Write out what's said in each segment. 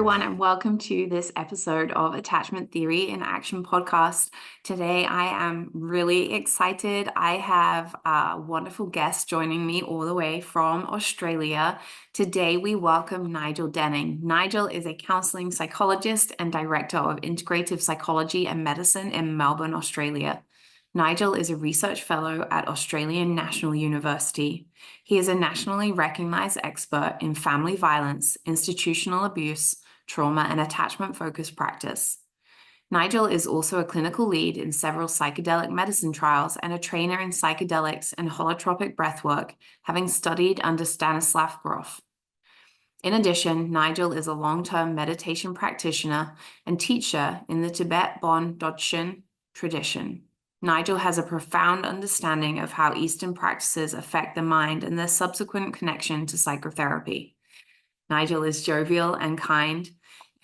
everyone, and welcome to this episode of Attachment Theory in Action podcast. Today, I am really excited. I have a wonderful guest joining me all the way from Australia. Today, we welcome Nigel Denning. Nigel is a counseling psychologist and director of integrative psychology and medicine in Melbourne, Australia. Nigel is a research fellow at Australian National University. He is a nationally recognized expert in family violence, institutional abuse, trauma, and attachment-focused practice. Nigel is also a clinical lead in several psychedelic medicine trials and a trainer in psychedelics and holotropic breathwork, having studied under Stanislav Grof. In addition, Nigel is a long-term meditation practitioner and teacher in the Tibet-Bon Dzogchen tradition. Nigel has a profound understanding of how Eastern practices affect the mind and their subsequent connection to psychotherapy. Nigel is jovial and kind,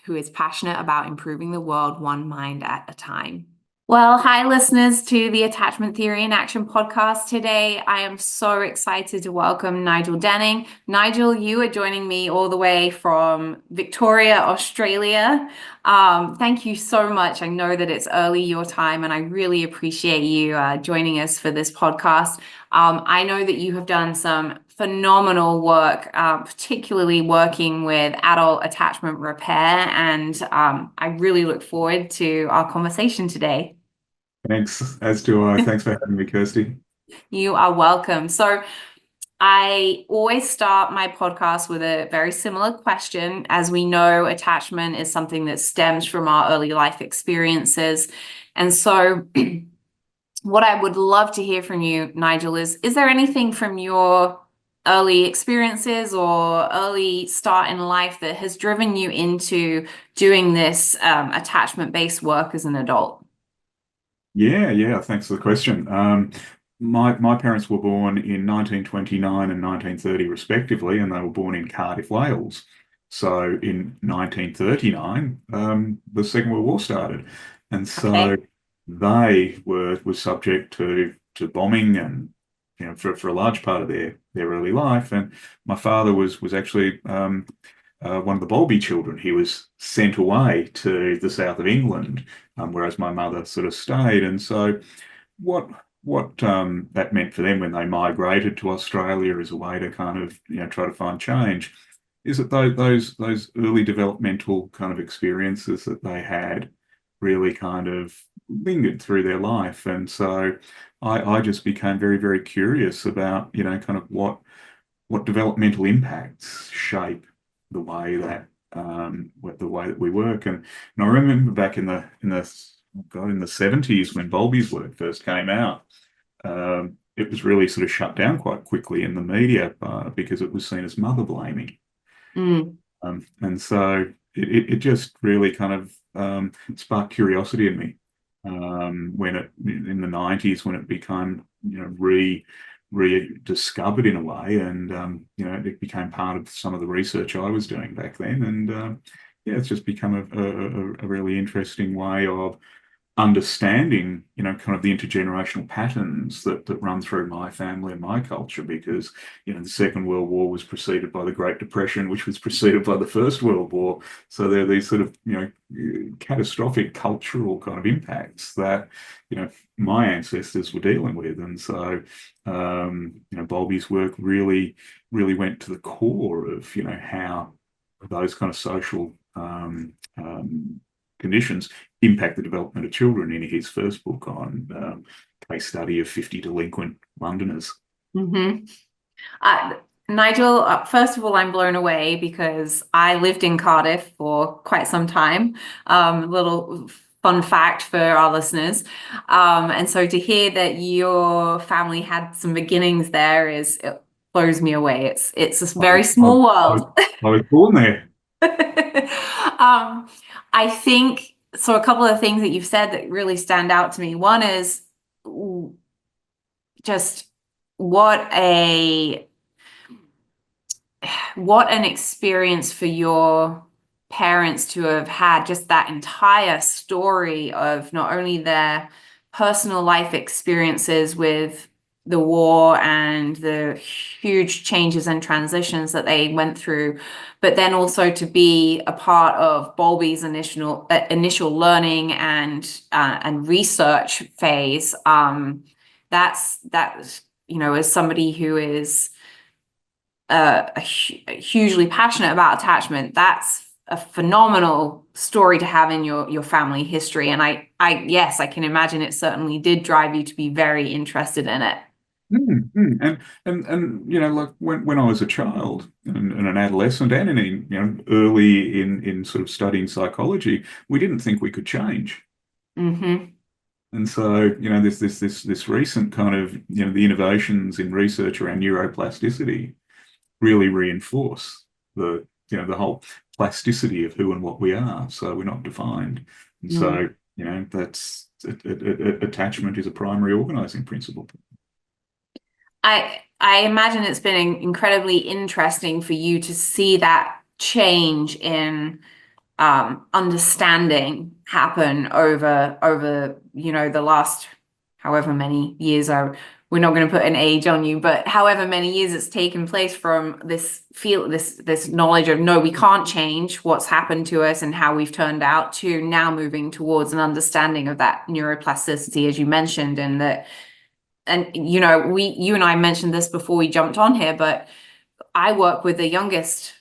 who is passionate about improving the world one mind at a time. Well, hi, listeners to the Attachment Theory in Action podcast. Today, I am so excited to welcome Nigel Denning. Nigel, you are joining me all the way from Victoria, Australia. Thank you so much. I know that it's early your time, and I really appreciate you joining us for this podcast. I know that you have done some phenomenal work, particularly working with adult attachment repair, and I really look forward to our conversation today. Thanks, as do I. Thanks for having me, Kirsty. You are welcome. So I always start my podcast with a very similar question. As we know, attachment is something that stems from our early life experiences. And so what I would love to hear from you, Nigel, is there anything from your early experiences or early start in life that has driven you into doing this attachment-based work as an adult? Yeah. Thanks for the question. My parents were born in 1929 and 1930, respectively, and they were born in Cardiff, Wales. So in 1939, the Second World War started, and so Okay. they were subject to bombing, and for a large part of their early life. And my father was actually one of the Bowlby children. He was sent away to the south of England, whereas my mother sort of stayed. And so what that meant for them when they migrated to Australia as a way to kind of try to find change is that those early developmental kind of experiences that they had really kind of lingered through their life. And so I just became very, very curious about kind of what developmental impacts shape the way that we work. And I remember back in the 70s when Bowlby's work first came out, it was really sort of shut down quite quickly in the media because it was seen as mother blaming. Mm. And so it just really kind of sparked curiosity in me in the 90s when it became rediscovered in a way, and it became part of some of the research I was doing back then. And it's just become a really interesting way of understanding kind of the intergenerational patterns that run through my family and my culture, because the Second World War was preceded by the Great Depression, which was preceded by the First World War. So there are these sort of catastrophic cultural kind of impacts that my ancestors were dealing with. And so Bowlby's work really went to the core of how those kind of social conditions impact the development of children in his first book on case study of 50 delinquent Londoners. Mm-hmm. Nigel, first of all, I'm blown away because I lived in Cardiff for quite some time. Little fun fact for our listeners. And so to hear that your family had some beginnings there it blows me away. It's a very small world. I was born there. I think so. A couple of things that you've said that really stand out to me. One is just what an experience for your parents to have had just that entire story of not only their personal life experiences with the war and the huge changes and transitions that they went through, but then also to be a part of Bowlby's initial learning and research phase. That's as somebody who is hugely passionate about attachment, that's a phenomenal story to have in your family history. And yes, I can imagine it certainly did drive you to be very interested in it. And like when I was a child and an adolescent and early in sort of studying psychology, we didn't think we could change. Mm-hmm. And so, this recent kind of, the innovations in research around neuroplasticity really reinforce the whole plasticity of who and what we are. So we're not defined. And Mm. so, that's attachment is a primary organizing principle. I imagine it's been incredibly interesting for you to see that change in understanding happen over the last however many years. We're not going to put an age on you, but however many years it's taken place from this knowledge of no, we can't change what's happened to us and how we've turned out, to now moving towards an understanding of that neuroplasticity, as you mentioned. And you and I mentioned this before we jumped on here, but I work with the youngest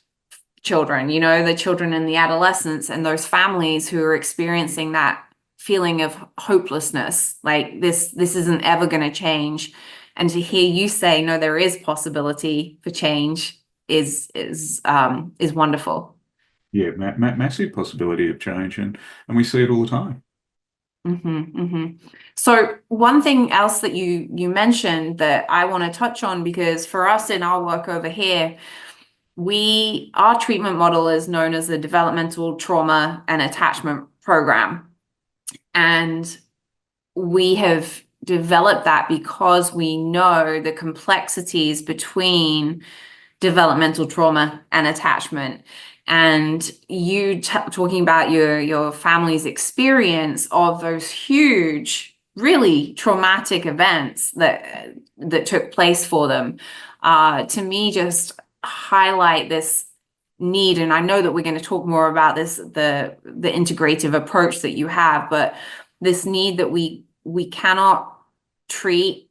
children, the children in the adolescence, and those families who are experiencing that feeling of hopelessness, like this isn't ever going to change. And to hear you say, no, there is possibility for change is wonderful. Yeah, massive possibility of change, and we see it all the time. Mm-hmm, mm-hmm. So one thing else that you mentioned that I want to touch on, because for us in our work over here, our treatment model is known as the developmental trauma and attachment program. And we have developed that because we know the complexities between developmental trauma and attachment. And you talking about your family's experience of those huge, really traumatic events that took place for them, to me just highlight this need. And I know that we're going to talk more about this, the integrative approach that you have, but this need that we cannot treat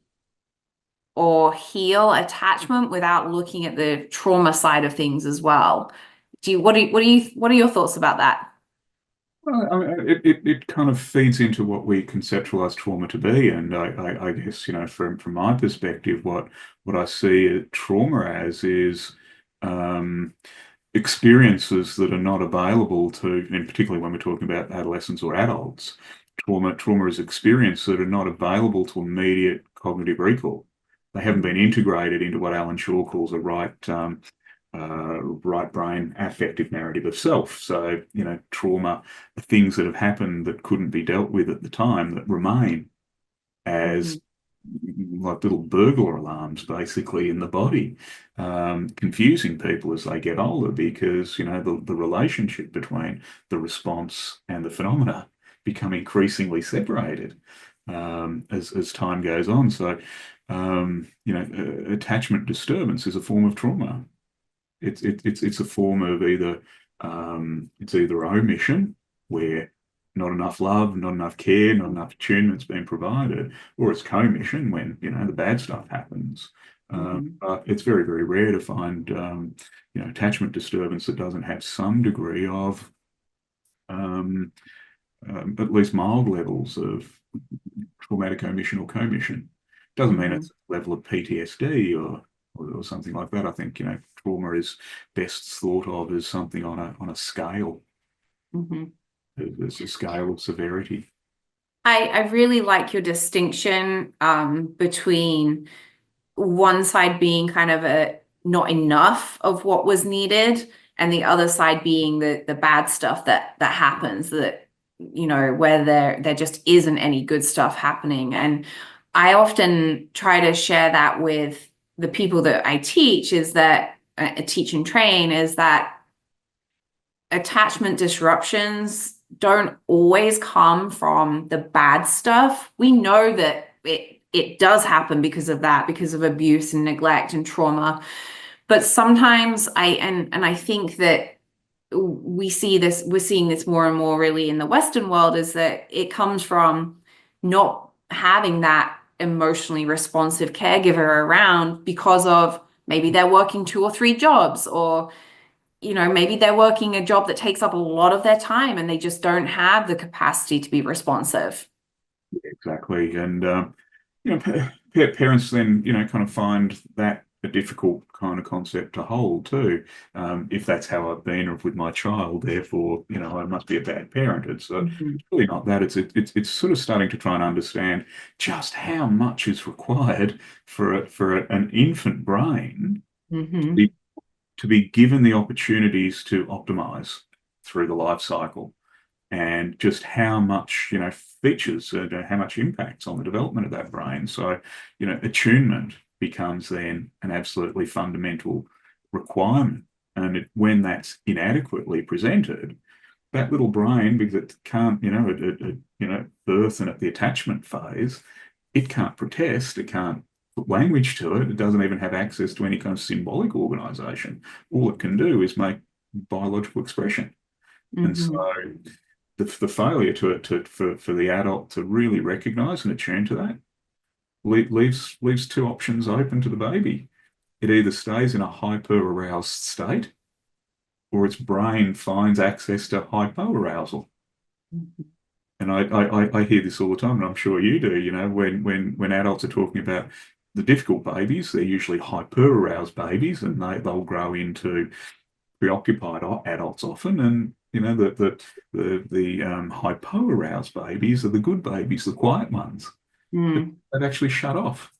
or heal attachment without looking at the trauma side of things as well. What are your thoughts about that? Well, I mean, it kind of feeds into what we conceptualize trauma to be, and I guess from my perspective, what I see trauma as is experiences that are not available to, and particularly when we're talking about adolescents or adults, trauma is experiences that are not available to immediate cognitive recall. They haven't been integrated into what Alan Shaw calls a right brain affective narrative of self. So, trauma are things that have happened that couldn't be dealt with at the time that remain Mm-hmm. as like little burglar alarms basically in the body, confusing people as they get older because, the relationship between the response and the phenomena become increasingly separated as time goes on. So, attachment disturbance is a form of trauma. It's a form of it's either omission where not enough love, not enough care, not enough attunement's been provided, or it's commission when the bad stuff happens. Mm-hmm. But it's very, very rare to find attachment disturbance that doesn't have some degree of um, at least mild levels of traumatic omission or commission. Doesn't mean Mm-hmm. it's a level of PTSD or something like that. I think trauma is best thought of as something on a scale. Mm-hmm. There's a scale of severity. I really like your distinction between one side being kind of a not enough of what was needed, and the other side being the bad stuff that happens, that where there just isn't any good stuff happening. And I often try to share that with the people that I teach, is that teach and train, is that attachment disruptions don't always come from the bad stuff. We know that it does happen because of that, because of abuse and neglect and trauma. But sometimes and I think that we're seeing this more and more really in the Western world, is that it comes from not having that emotionally responsive caregiver around, because of maybe they're working 2 or 3 jobs, or maybe they're working a job that takes up a lot of their time and they just don't have the capacity to be responsive. Exactly. And, parents then, kind of find that a difficult kind of concept to hold too. If that's how I've been with my child, therefore, I must be a bad parent. It's Mhm. really not that. It's sort of starting to try and understand just how much is required for an infant brain to Mhm. be, to be given the opportunities to optimize through the life cycle, and just how much, features and how much impacts on the development of that brain. So, attunement becomes then an absolutely fundamental requirement. And when that's inadequately presented, that little brain, because it can't, birth and at the attachment phase, it can't protest, it can't put language to it, it doesn't even have access to any kind of symbolic organization. All it can do is make biological expression. And so Mhm. the failure for the adult to really recognize and attune to that leaves two options open to the baby. It either stays in a hyper aroused state, or its brain finds access to hypoarousal. And I hear this all the time, and I'm sure you do, when adults are talking about the difficult babies, they're usually hyper aroused babies, and they'll grow into preoccupied adults often, and the hypo-aroused babies are the good babies, the quiet ones. Mhm. They've actually shut off.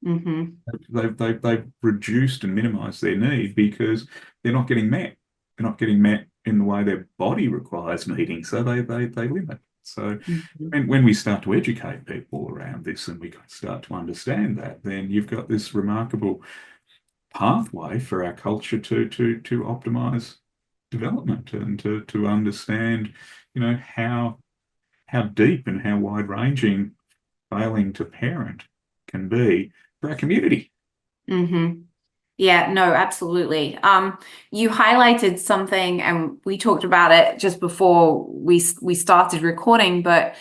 Mhm. They've reduced and minimized their need because they're not getting met. They're not getting met in the way their body requires meeting, so they limit. So Mhm. when we start to educate people around this and we start to understand that, then you've got this remarkable pathway for our culture to optimize development, and to understand, how deep and how wide ranging failing to parent can be for our community. Mhm. Yeah, no, absolutely. You highlighted something, and we talked about it just before we started recording, but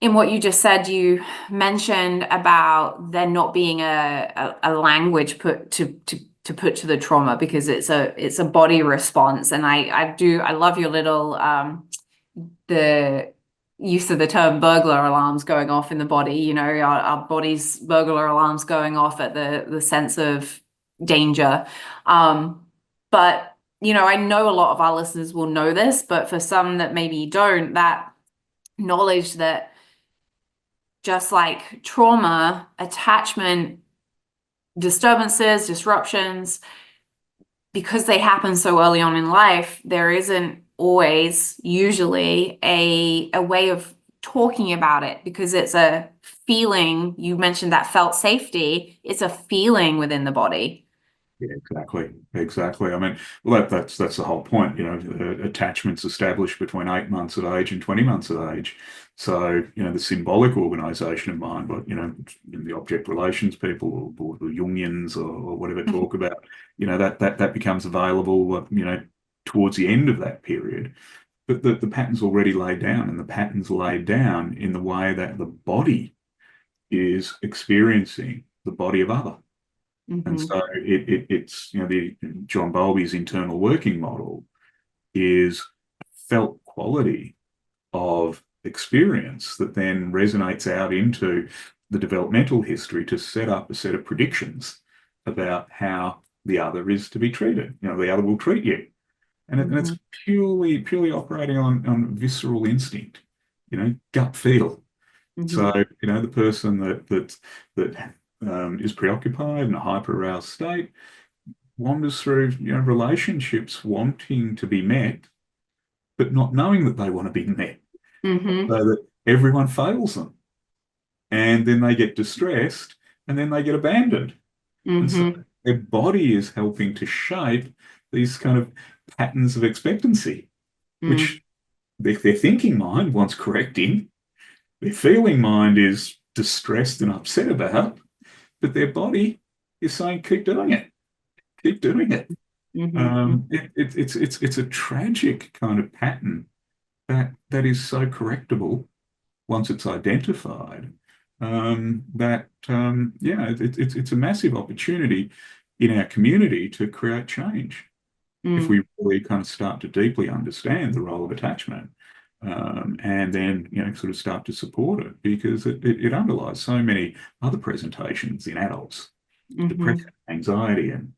in what you just said, you mentioned about there not being a language put to put to the trauma, because it's a body response. And I love your little the use of the term burglar alarms going off in the body. Our body's burglar alarms going off at the sense of danger. But I know a lot of our listeners will know this, but for some that maybe don't, that knowledge that just like trauma, attachment, disturbances, disruptions, because they happen so early on in life, there isn't always usually a way of talking about it, because it's a feeling. You mentioned that felt safety. It's a feeling within the body. Yeah, exactly. Exactly. I mean, well, that's the whole point. Attachments established between 8 months of age and 20 months of age. So, the symbolic organization of mind, but, the object relations people, or the Jungians, or whatever, talk about, that becomes available, towards the end of that period. But the pattern's already laid down, and the pattern's laid down in the way that the body is experiencing the body of other. And Mm-hmm. so it's, the John Bowlby's internal working model is felt quality of experience that then resonates out into the developmental history to set up a set of predictions about how the other is to be treated. The other will treat you. And Mm-hmm. it's purely operating on visceral instinct, gut feel. Mm-hmm. So, the person that is preoccupied in a hyper-aroused state wanders through, relationships wanting to be met, but not knowing that they want to be met, Mm-hmm. so that everyone fails them. And then they get distressed, and then they get abandoned. And so Mm-hmm. their body is helping to shape these kind of patterns of expectancy, which their thinking mind wants correcting. Their feeling mind is distressed and upset about, but their body is saying, keep doing it, keep doing it. Mm-hmm. It's a tragic kind of pattern that is so correctable once it's identified. It's a massive opportunity in our community to create change if Mm, we really kind of start to deeply understand the role of attachment. And then sort of start to support it because it underlies so many other presentations in adults, mm-hmm. depression, anxiety, and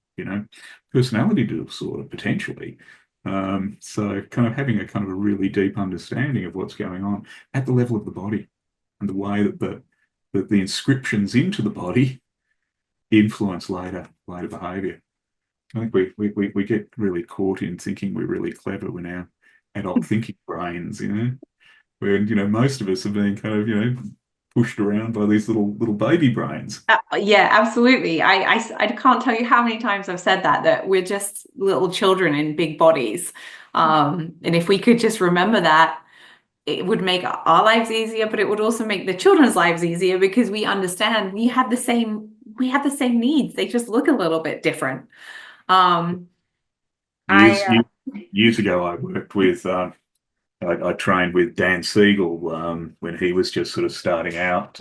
personality disorder potentially. So kind of having a kind of a really deep understanding of what's going on at the level of the body and the way that the inscriptions into the body influence later behavior. I think we get really caught in thinking we're really clever when our adult thinking brains, where most of us are being kind of pushed around by these little baby brains. Yeah, absolutely. I can't tell you how many times I've said that we're just little children in big bodies. And if we could just remember that, it would make our lives easier, but it would also make the children's lives easier because we understand we have the same needs. They just look a little bit different. Um, I Years years ago, I worked with I trained with Dan Siegel when he was just sort of starting out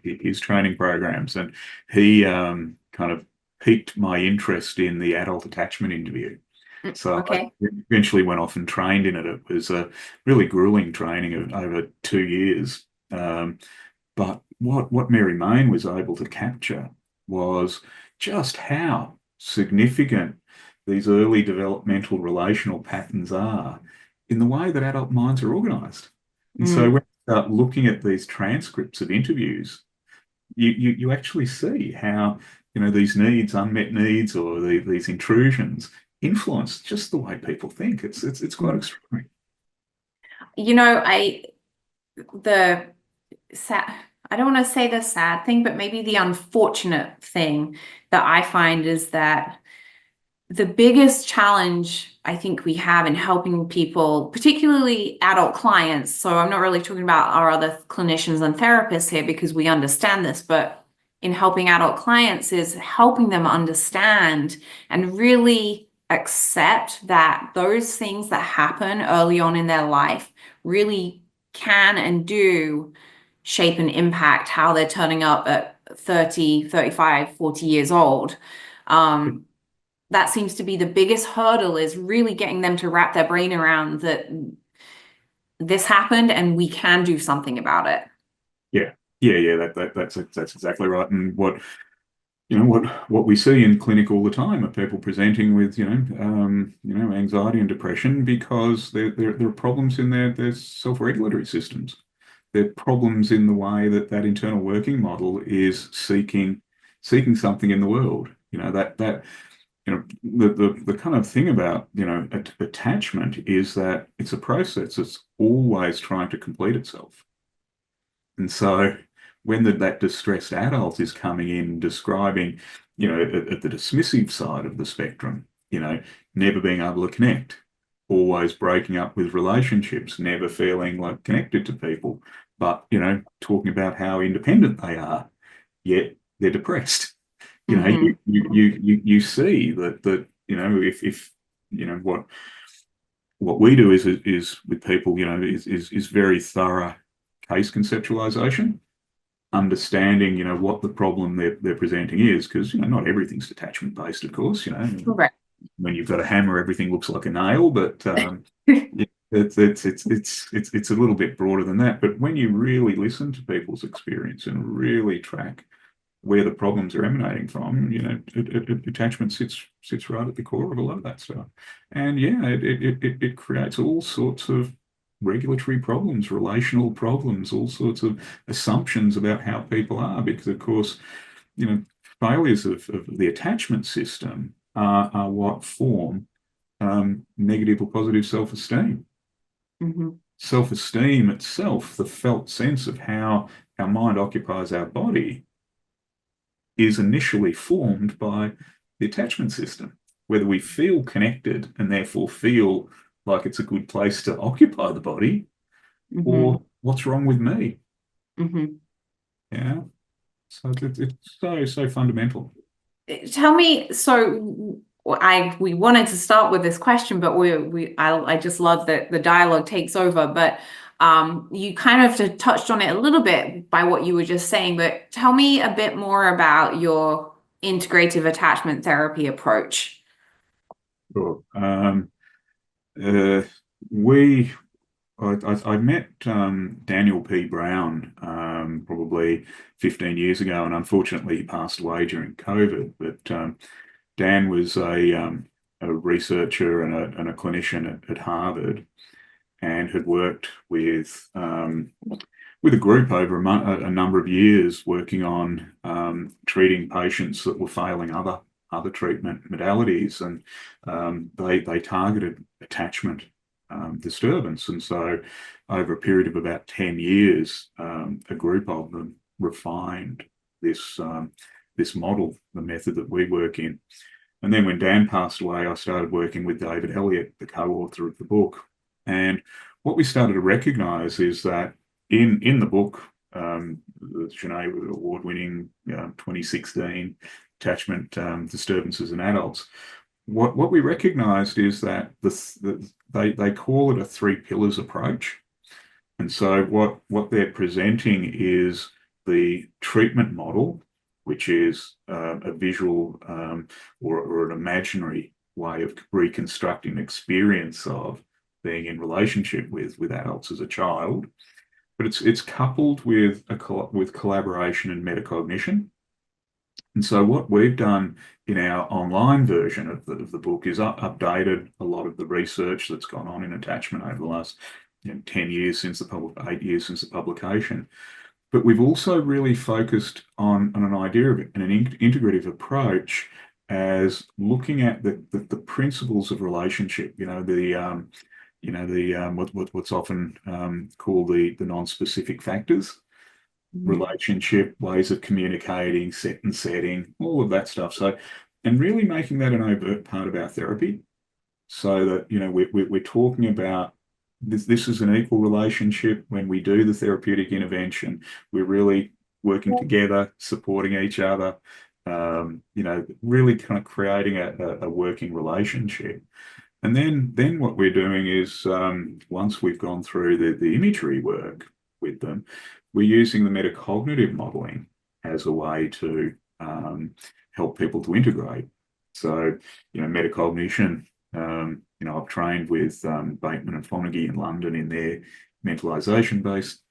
his training programs, and he kind of piqued my interest in the adult attachment interview. So I okay. eventually went off and trained in it. It was a really grueling training of over 2 years. But what Mary Main was able to capture was just how significant these early developmental relational patterns are in the way that adult minds are organized. And so Mm. when you start looking at these transcripts of interviews, you actually see how these needs, unmet needs, or these intrusions influence just the way people think. It's quite Mm. extraordinary. You know, the sad, I don't want to say the sad thing, but maybe the unfortunate thing that I find is that the biggest challenge I think we have in helping people, particularly adult clients, so I'm not really talking about our other clinicians and therapists here because we understand this, but in helping adult clients is helping them understand and really accept that those things that happen early on in their life really can and do shape and impact how they're turning up at 30, 35, 40 years old. Um, that seems to be the biggest hurdle is really getting them to wrap their brain around that this happened and we can do something about it. Yeah, yeah. That's exactly right. And what we see in clinic all the time are people presenting with anxiety and depression because there are problems in their self-regulatory systems. There are problems in the way that internal working model is seeking something in the world. The kind of thing about attachment is that it's a process that's always trying to complete itself. And so when that distressed adult is coming in describing, at the dismissive side of the spectrum, never being able to connect, always breaking up with relationships, never feeling like connected to people, but, talking about how independent they are, yet they're depressed. Mm-hmm. You see that if what we do is with people, is very thorough case conceptualization, understanding, what the problem they're presenting is, because, not everything's attachment based, of course, Correct. when you've got a hammer, everything looks like a nail, but it's a little bit broader than that. But when you really listen to people's experience and really track where the problems are emanating from, attachment sits right at the core of a lot of that stuff. And yeah, it creates all sorts of regulatory problems, relational problems, all sorts of assumptions about how people are, because of course, failures of the attachment system are what form negative or positive self-esteem. Mm-hmm. Self-esteem itself, the felt sense of how our mind occupies our body, is initially formed by the attachment system. Whether we feel connected and therefore feel like it's a good place to occupy the body, Mm-hmm. or what's wrong with me. Mm-hmm. Yeah. So it's so fundamental. Tell me, so we wanted to start with this question, but I just love that the dialogue takes over. But you kind of touched on it a little bit by what you were just saying. But tell me a bit more about your integrative attachment therapy approach. Sure. Uh, we I met Daniel P. Brown probably 15 years ago, and unfortunately he passed away during COVID. But Dan was a researcher and a clinician at Harvard, and had worked with a group over a number of years, working on treating patients that were failing other treatment modalities, and they targeted attachment disturbance. And so, over a period of about 10 years, a group of them refined this model, the method that we work in. And then when Dan passed away, I started working with David Elliott, the co-author of the book. And what we started to recognize is that in the book, the Genet award-winning 2016 attachment disturbances in adults, what we recognized is that they call it a three pillars approach. And so what they're presenting is the treatment model, which is a visual or an imaginary way of reconstructing experience of being in relationship with adults as a child. But it's coupled with with collaboration and metacognition. And so what we've done in our online version of the book is updated a lot of the research that's gone on in attachment over the last 10 years since 8 years since the publication. But we've also really focused on an idea of an integrative approach as looking at the principles of relationship, what's often called the non-specific factors, relationship, ways of communicating, set and setting, all of that stuff. So, and really making that an overt part of our therapy, so that we're talking about this is an equal relationship. When we do the therapeutic intervention, we're really working together, supporting each other, really kind of creating a working relationship. And then what we're doing is, once we've gone through the imagery work with them, we're using the metacognitive modeling as a way to help people to integrate. So, metacognition, I've trained with Bateman and Fonagy in London in their mentalization-based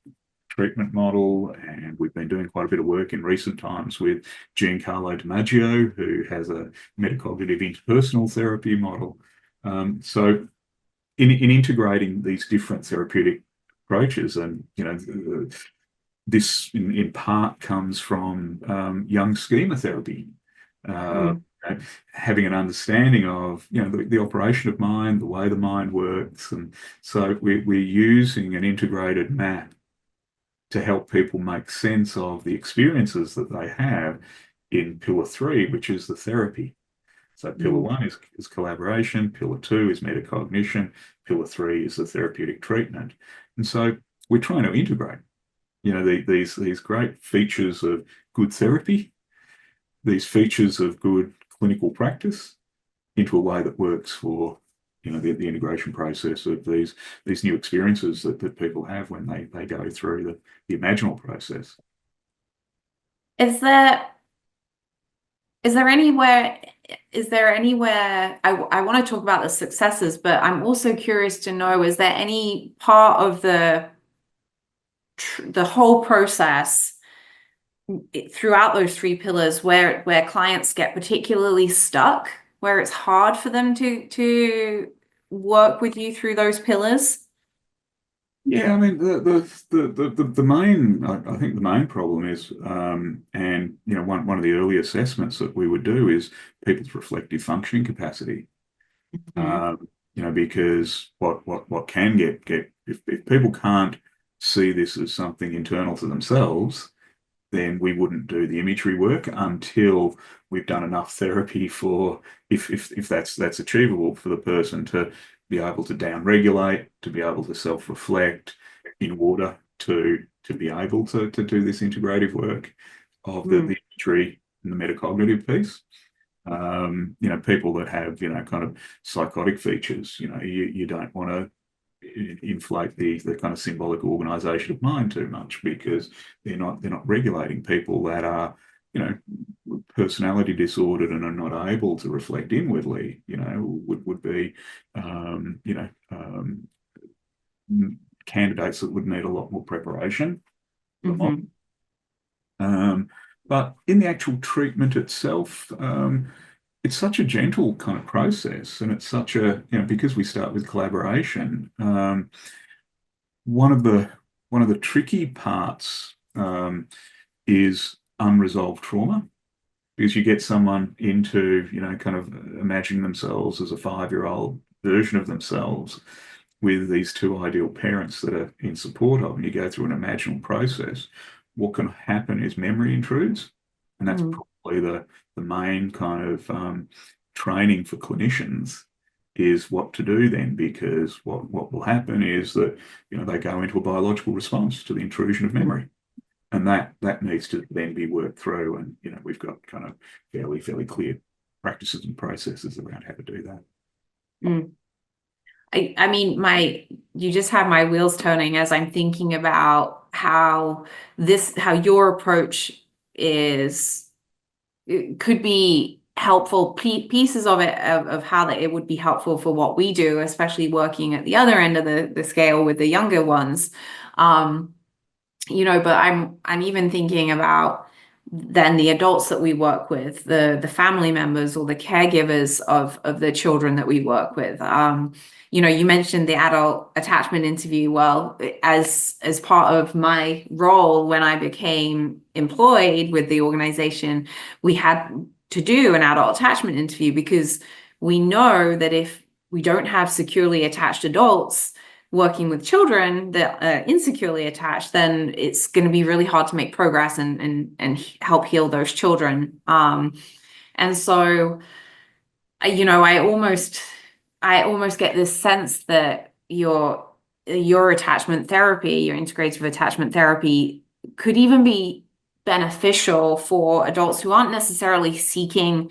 treatment model, and we've been doing quite a bit of work in recent times with Giancarlo DiMaggio, who has a metacognitive interpersonal therapy model. So in integrating these different therapeutic approaches, and this in part comes from Jung's schema therapy, having an understanding of the operation of mind, the way the mind works. And so we're using an integrated map to help people make sense of the experiences that they have in pillar 3, which is the therapy. So pillar 1 is collaboration, pillar 2 is metacognition, pillar 3 is the therapeutic treatment. And so we're trying to integrate, these great features of good therapy, these features of good clinical practice, into a way that works for the integration process of these new experiences that people have when they go through the imaginal process. Is there anywhere I want to talk about the successes, but I'm also curious to know, is there any part of the whole process throughout those 3 pillars where clients get particularly stuck, where it's hard for them to work with you through those pillars? Yeah, I mean the main, I think the main problem is, and one of the early assessments that we would do is people's reflective functioning capacity. Because what can get if people can't see this as something internal to themselves, then we wouldn't do the imagery work until we've done enough therapy for, if that's achievable, for the person to be able to down-regulate, to be able to self-reflect in order to be able to do this integrative work of Mm. the imagery and the metacognitive piece. People that have, kind of psychotic features, you don't want to inflate the kind of symbolic organization of mind too much, because they're not regulating. People that are, personality disordered and are not able to reflect inwardly, would be, candidates that would need a lot more preparation. Mm-hmm. But in the actual treatment itself, it's such a gentle kind of process, and it's such a, because we start with collaboration. One of the tricky parts is unresolved trauma, because you get someone into, kind of imagining themselves as a 5-year-old version of themselves with these two ideal parents that are in support of, and you go through an imaginal process. What can happen is memory intrudes, and that's Mm. probably the main kind of training for clinicians, is what to do then, because what will happen is that, they go into a biological response to the intrusion of memory, and that needs to then be worked through, and we've got kind of fairly clear practices and processes around how to do that. Mm. I mean, you just have my wheels turning as I'm thinking about how your approach it could be helpful pieces of it, of how that it would be helpful for what we do, especially working at the other end of the scale with the younger ones. But I'm even thinking about then the adults that we work with, the family members or the caregivers of the children that we work with. You mentioned the adult attachment interview. Well, as part of my role when I became employed with the organization, we had to do an adult attachment interview, because we know that if we don't have securely attached adults working with children that are insecurely attached, then it's going to be really hard to make progress and help heal those children. And so, I almost get this sense that your attachment therapy, your integrative attachment therapy, could even be beneficial for adults who aren't necessarily seeking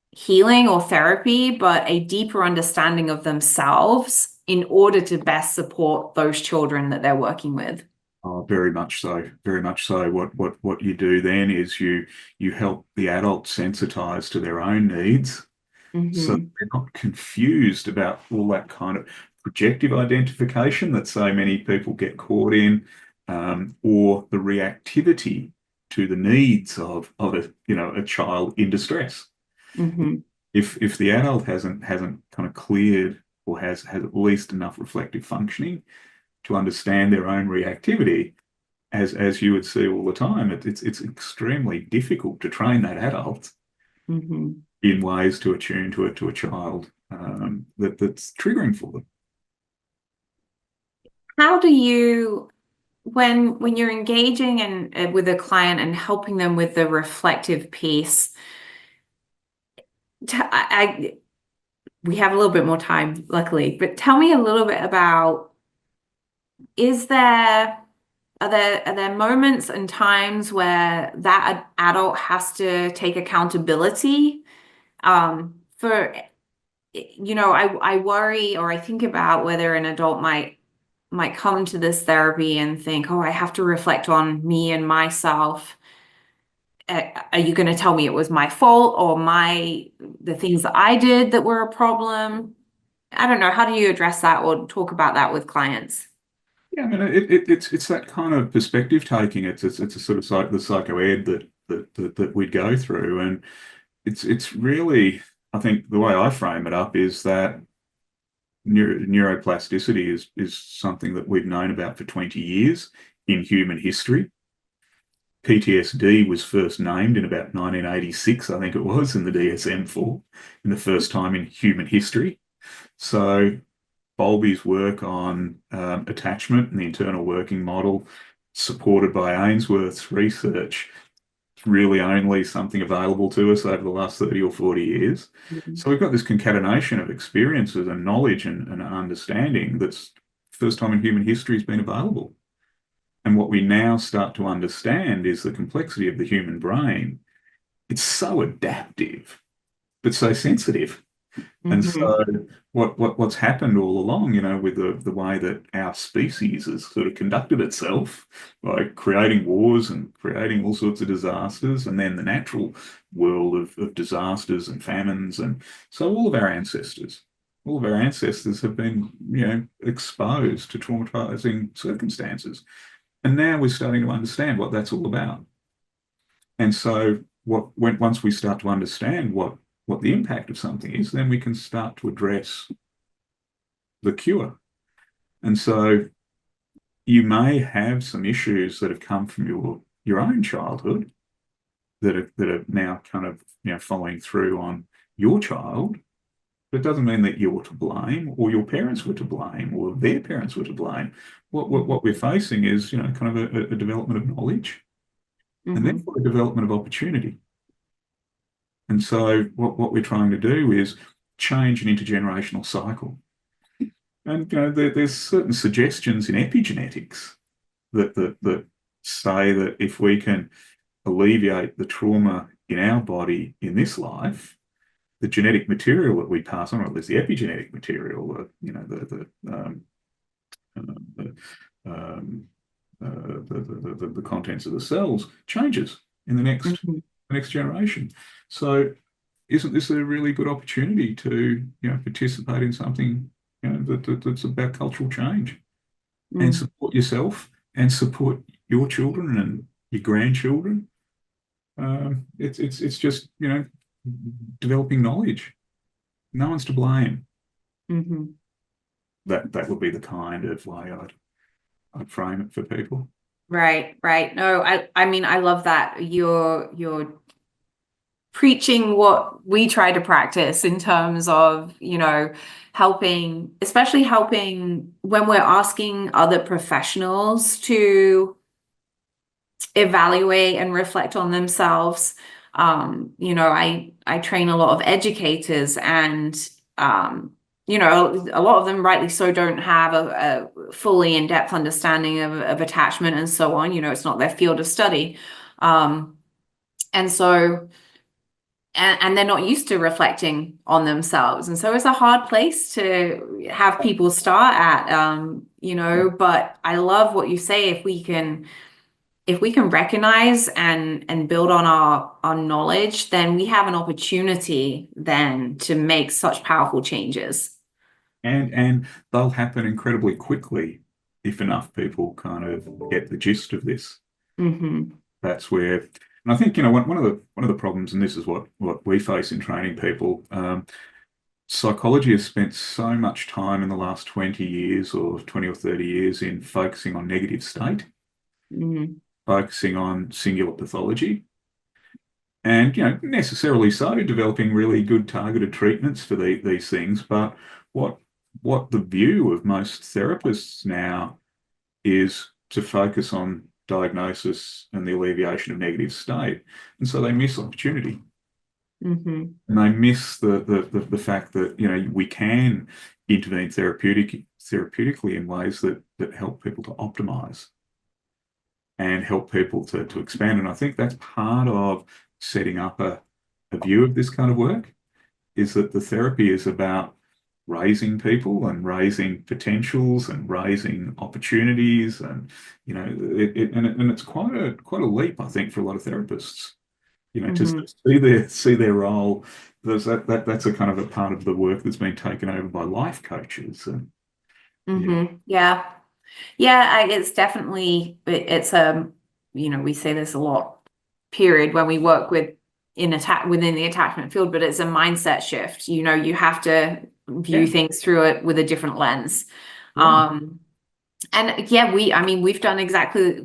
healing or therapy, but a deeper understanding of themselves in order to best support those children that they're working with. Oh, very much so. Very much so. What you do then is you help the adult sensitize to their own needs, so Mm-hmm. they're not confused about all that kind of projective identification that so many people get caught in, or the reactivity to the needs of a child in distress. Mm-hmm. If the adult hasn't kind of cleared, or has at least enough reflective functioning to understand their own reactivity, as you would see all the time, it's extremely difficult to train that adult Mm-hmm. in ways to attune to a child, that's triggering for them. How do you, when you're engaging with a client and helping them with the reflective piece, we have a little bit more time, luckily, but tell me a little bit about, is there are there moments and times where that adult has to take accountability? For I worry, or I think about whether an adult might come to this therapy and think, oh, I have to reflect on me and myself. Are you going to tell me it was my fault, or the things that I did that were a problem? I don't know. How do you address that or talk about that with clients? Yeah, I mean, it's that kind of perspective taking. It's a sort of the psychoed that we'd go through, and it's really, I think the way I frame it up is that neuroplasticity is something that we've known about for 20 years in human history. PTSD was first named in about 1986, I think it was, in the DSM-4, in the first time in human history. So Bowlby's work on attachment and the internal working model, supported by Ainsworth's research, is really only something available to us over the last 30 or 40 years. Mhm. So we've got this concatenation of experiences and knowledge and understanding that's first time in human history has been available. And what we now start to understand is the complexity of the human brain. It's so adaptive, but so sensitive. And Mm-hmm. so what's happened all along, with the way that our species has sort of conducted itself by creating wars and creating all sorts of disasters, and then the natural world of disasters and famines. And so all of our ancestors have been, exposed to traumatizing circumstances. And now we're starting to understand what that's all about. And so once we start to understand what the impact of something is, then we can start to address the cure. And so you may have some issues that have come from your own childhood that are now kind of following through on your child. But it doesn't mean that you're to blame, or your parents were to blame, or their parents were to blame. What we're facing is kind of a development of knowledge, and Mm-hmm. therefore a development of opportunity. And so what we're trying to do is change an intergenerational cycle. And there's certain suggestions in epigenetics that say that if we can alleviate the trauma in our body in this life, the genetic material that we pass on, or at least the epigenetic material, the, um, the contents of the cells changes in Mm-hmm. the next generation. So isn't this a really good opportunity to participate in something that's about cultural change and Mm. support yourself and support your children and your grandchildren? It's just developing knowledge. No one's to blame. Mm-hmm. That would be the kind of way I'd frame it for people. Right, right. No, I mean, I love that you're preaching what we try to practice in terms of, helping, especially helping when we're asking other professionals to evaluate and reflect on themselves. I train a lot of educators, and a lot of them, rightly so, don't have a fully in-depth understanding of attachment and so on. It's not their field of study. And so and they're not used to reflecting on themselves. And so it's a hard place to have people start at, but I love what you say. If we can recognize and build on our knowledge, then we have an opportunity then to make such powerful changes. And they'll happen incredibly quickly if enough people kind of get the gist of this. Mm-hmm. That's where, and I think one of the problems, and this is what we face in training people. Psychology has spent so much time in the last 20 years or 20 or 30 years in focusing on negative state, Mm-hmm. focusing on singular pathology, and necessarily so, developing really good targeted treatments for these things. But what what the view of most therapists now is to focus on diagnosis and the alleviation of negative state, and so they miss opportunity, Mm-hmm. and they miss the fact that we can intervene therapeutically in ways that help people to optimize and help people to expand. And I think that's part of setting up a view of this kind of work, is that the therapy is about raising people and raising potentials and raising opportunities. And it's quite a leap, I think, for a lot of therapists, to Mm-hmm. see their role. That's a kind of a part of the work that's been taken over by life coaches. And yeah, Mm-hmm. Yeah. Yeah, it's definitely it's we say this a lot, period, when we work within the attachment field, but it's a mindset shift. You have to view yeah, things through it with a different lens. yeah. And yeah, I mean, we've done exactly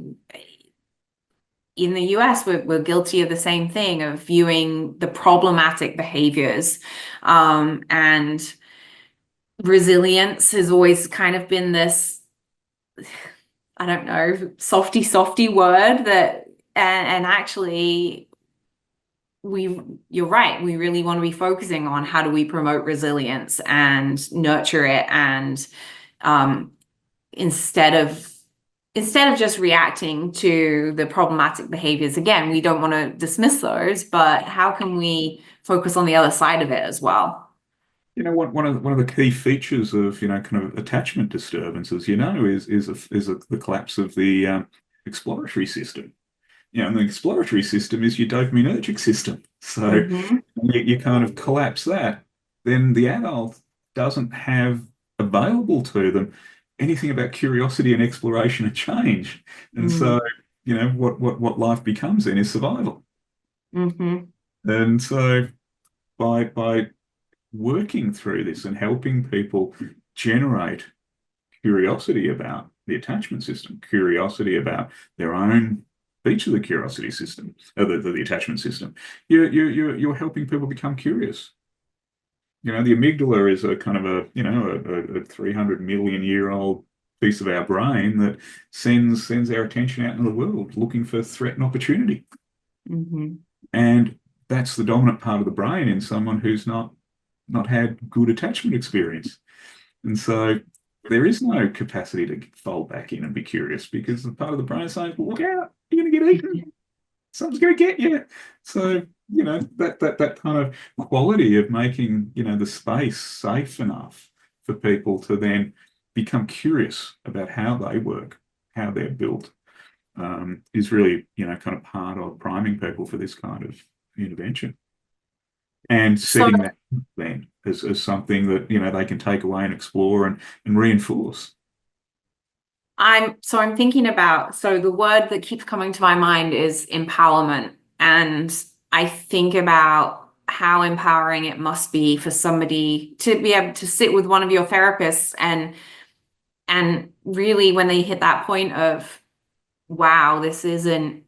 in the US, we're guilty of the same thing, of viewing the problematic behaviors. And resilience has always kind of been this, I don't know, softy word that, and actually you're right. We really want to be focusing on how do we promote resilience and nurture it, and um, instead of instead of just reacting to the problematic behaviors, again, we don't want to dismiss those, but how can we focus on the other side of it as well? One of the key features of kind of attachment disturbances, is the collapse of the exploratory system. And the exploratory system is your dopaminergic system. So Hmm. you kind of collapse that, then the adult doesn't have available to them anything about curiosity and exploration and change. And so, Mm. what life becomes then is survival. Hmm. And so by working through this and helping people generate curiosity about the attachment system, curiosity about their own feature of the curiosity system, the attachment system, you're helping people become curious. The amygdala is a kind of a 300 million year old piece of our brain that sends our attention out into the world looking for threat and opportunity. Hmm. And that's the dominant part of the brain in someone who's not had good attachment experience. And so there is no capacity to fold back in and be curious because the part of the brain is saying, well, look out, you're going to get eaten. Something's going to get you. So, that kind of quality of making, the space safe enough for people to then become curious about how they work, how they're built, is really, kind of part of priming people for this kind of intervention and So setting that then as something that, they can take away and explore and reinforce. I'm thinking about, so the word that keeps coming to my mind is empowerment. And I think about how empowering it must be for somebody to be able to sit with one of your therapists and really when they hit that point of, wow, this isn't,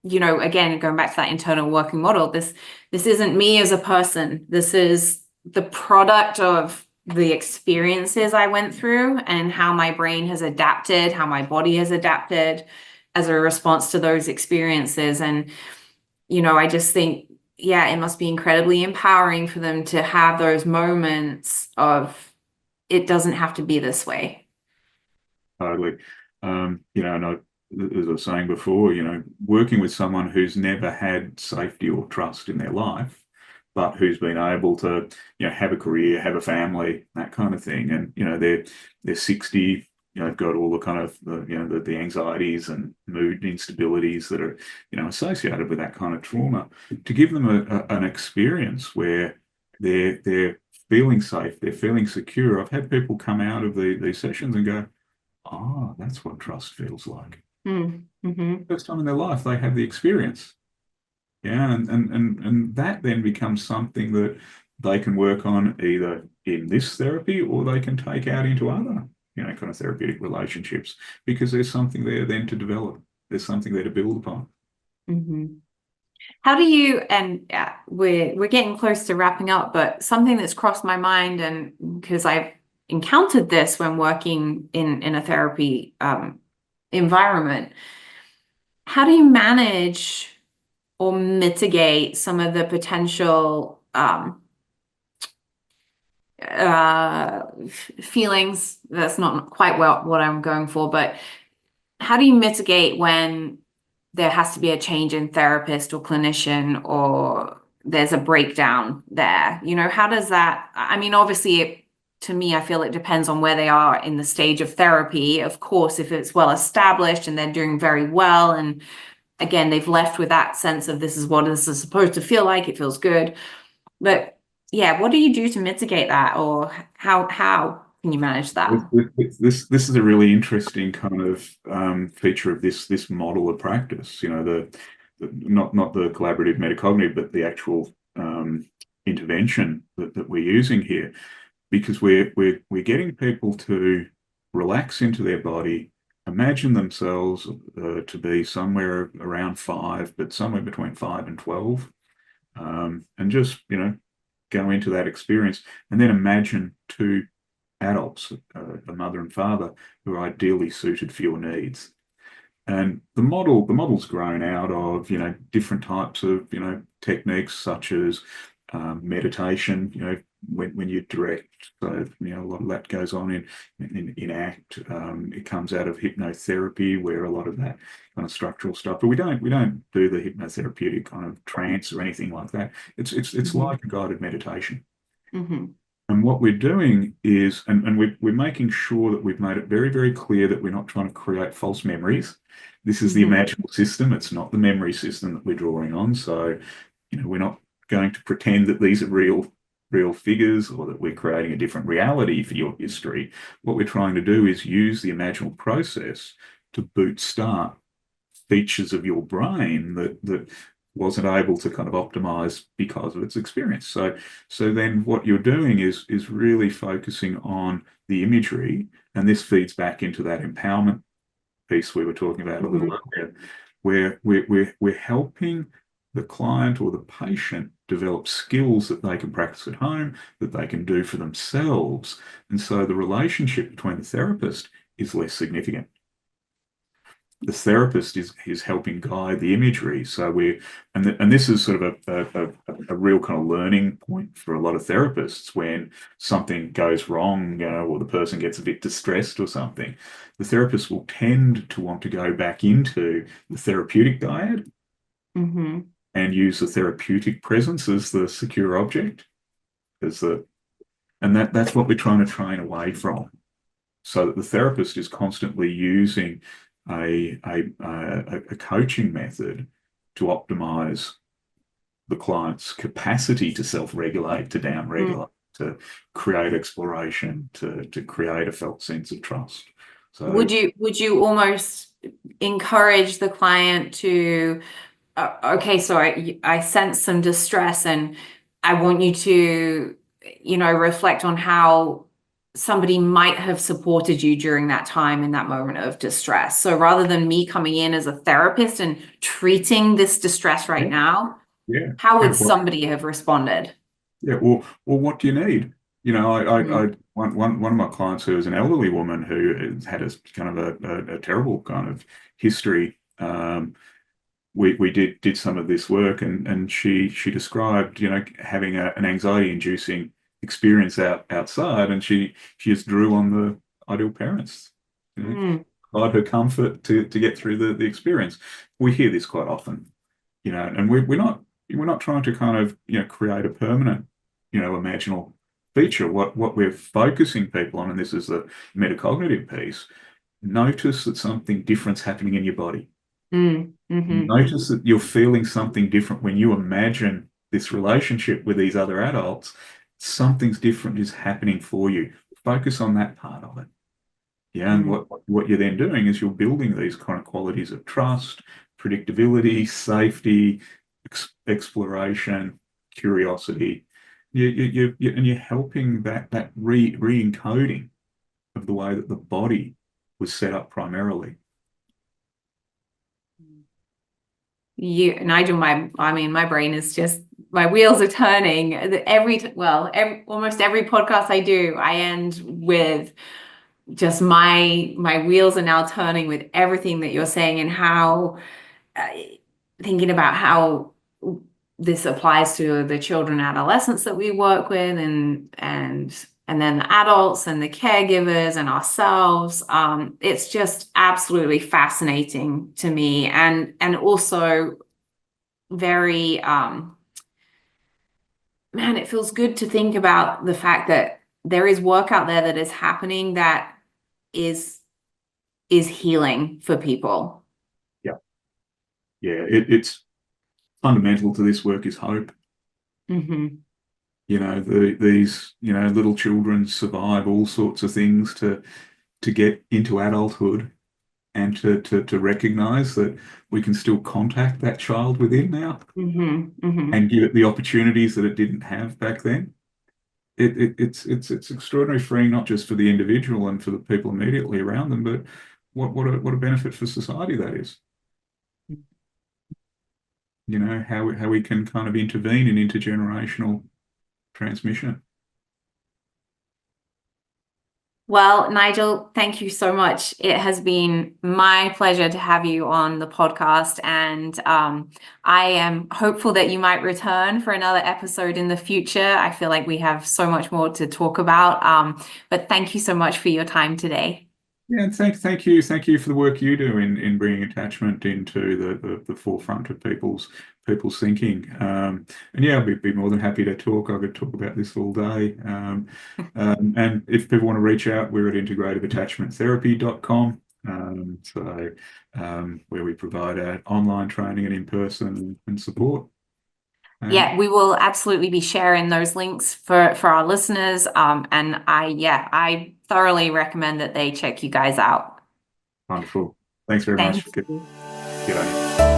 again, going back to that internal working model, this isn't me as a person. This is the product of the experiences I went through and how my brain has adapted, how my body has adapted as a response to those experiences. And, I just think, yeah, it must be incredibly empowering for them to have those moments of it doesn't have to be this way. Totally. And as I was saying before, working with someone who's never had safety or trust in their life, but who's been able to, have a career, have a family, that kind of thing. And, they're 60, got all the kind of the anxieties and mood instabilities that are, associated with that kind of trauma. To give them an experience where they're feeling safe, they're feeling secure. I've had people come out of these sessions and go, ah, that's what trust feels like. Mm-hmm. First time in their life they have the experience. Yeah, and that then becomes something that they can work on either in this therapy or they can take out into other, kind of therapeutic relationships because there's something there then to develop. There's something there to build upon. Mm-hmm. How do you, and we're getting close to wrapping up, but something that's crossed my mind, and because I've encountered this when working in a therapy environment, how do you manage or mitigate some of the potential feelings? That's not quite what I'm going for, but how do you mitigate when there has to be a change in therapist or clinician or there's a breakdown there? How does that, I mean, obviously, to me, I feel it depends on where they are in the stage of therapy. Of course, if it's well established and they're doing very well, and again, they've left with that sense of this is what this is supposed to feel like, it feels good. But yeah, what do you do to mitigate that, or how can you manage that? This is a really interesting kind of feature of this model of practice. Not the collaborative metacognitive, but the actual intervention that we're using here, because we're getting people to relax into their body, imagine themselves to be somewhere around 5, but somewhere between 5 and 12, and just go into that experience, and then imagine two adults, a mother and father, who are ideally suited for your needs. And the model's grown out of different types of techniques such as meditation, when you direct. So, a lot of that goes on in ACT. It comes out of hypnotherapy, where a lot of that kind of structural stuff, but we don't do the hypnotherapeutic kind of trance or anything like that. It's like a guided meditation. And what we're doing is, and we're making sure that we've made it very, very clear that we're not trying to create false memories. This is the imaginal system. It's not the memory system that we're drawing on. So, we're not going to pretend that these are real figures, or that we're creating a different reality for your history. What we're trying to do is use the imaginal process to bootstart features of your brain that wasn't able to kind of optimize because of its experience. So then what you're doing is really focusing on the imagery, and this feeds back into that empowerment piece we were talking about a little earlier, where we're helping the client or the patient develop skills that they can practice at home, that they can do for themselves. And so the relationship between the therapist is less significant. The therapist is helping guide the imagery. So and this is sort of a real kind of learning point for a lot of therapists. When something goes wrong, or the person gets a bit distressed or something, the therapist will tend to want to go back into the therapeutic dyad and use the therapeutic presence as the secure object, and that's what we're trying to train away from, so that the therapist is constantly using a coaching method to optimize the client's capacity to self-regulate, to down-regulate, to create exploration, to create a felt sense of trust. So would you almost encourage the client to, okay, so I sense some distress, and I want you to, reflect on how somebody might have supported you during that time, in that moment of distress. So rather than me coming in as a therapist and treating this distress right now, how would somebody have responded? Well, what do you need? One of my clients, who is an elderly woman who had a kind of a terrible kind of history. We did some of this work, and she described, having an anxiety-inducing experience outside, and she just drew on the ideal parents, provide her comfort to get through the experience. We hear this quite often, and we're not trying to kind of create a permanent imaginal feature. What we're focusing people on, and this is the metacognitive piece, notice that something different's happening in your body. Notice that you're feeling something different when you imagine this relationship with these other adults. Something's different is happening for you. Focus on that part of it. And what you're then doing is you're building these kind of qualities of trust, predictability, safety, exploration, curiosity. And you're helping that re-encoding of the way that the body was set up primarily. Nigel, my brain is just, my wheels are turning. Almost every podcast I do, I end with just my wheels are now turning with everything that you're saying, and how thinking about how this applies to the children and adolescents that we work with, and then the adults and the caregivers and ourselves. It's just absolutely fascinating to me, and also very, man, it feels good to think about the fact that there is work out there that is happening that is healing for people. It's fundamental to this work is hope. These little children survive all sorts of things to get into adulthood, and to recognize that we can still contact that child within now, and give it the opportunities that it didn't have back then. It's extraordinary freeing, not just for the individual and for the people immediately around them, but what a benefit for society that is. How we can kind of intervene in intergenerational transmission. Well, Nigel, thank you so much. It has been my pleasure to have you on the podcast, and I am hopeful that you might return for another episode in the future. I feel like we have so much more to talk about, but thank you so much for your time today. Yeah, and thank you for the work you do in bringing attachment into the forefront of people's thinking. And yeah, we'd be more than happy to talk. I could talk about this all day. And if people want to reach out, we're at integrativeattachmenttherapy.com. Where we provide online training and in-person and support. Yeah, we will absolutely be sharing those links for our listeners. And I thoroughly recommend that they check you guys out. Wonderful. Thanks very Thank much. you. G'day.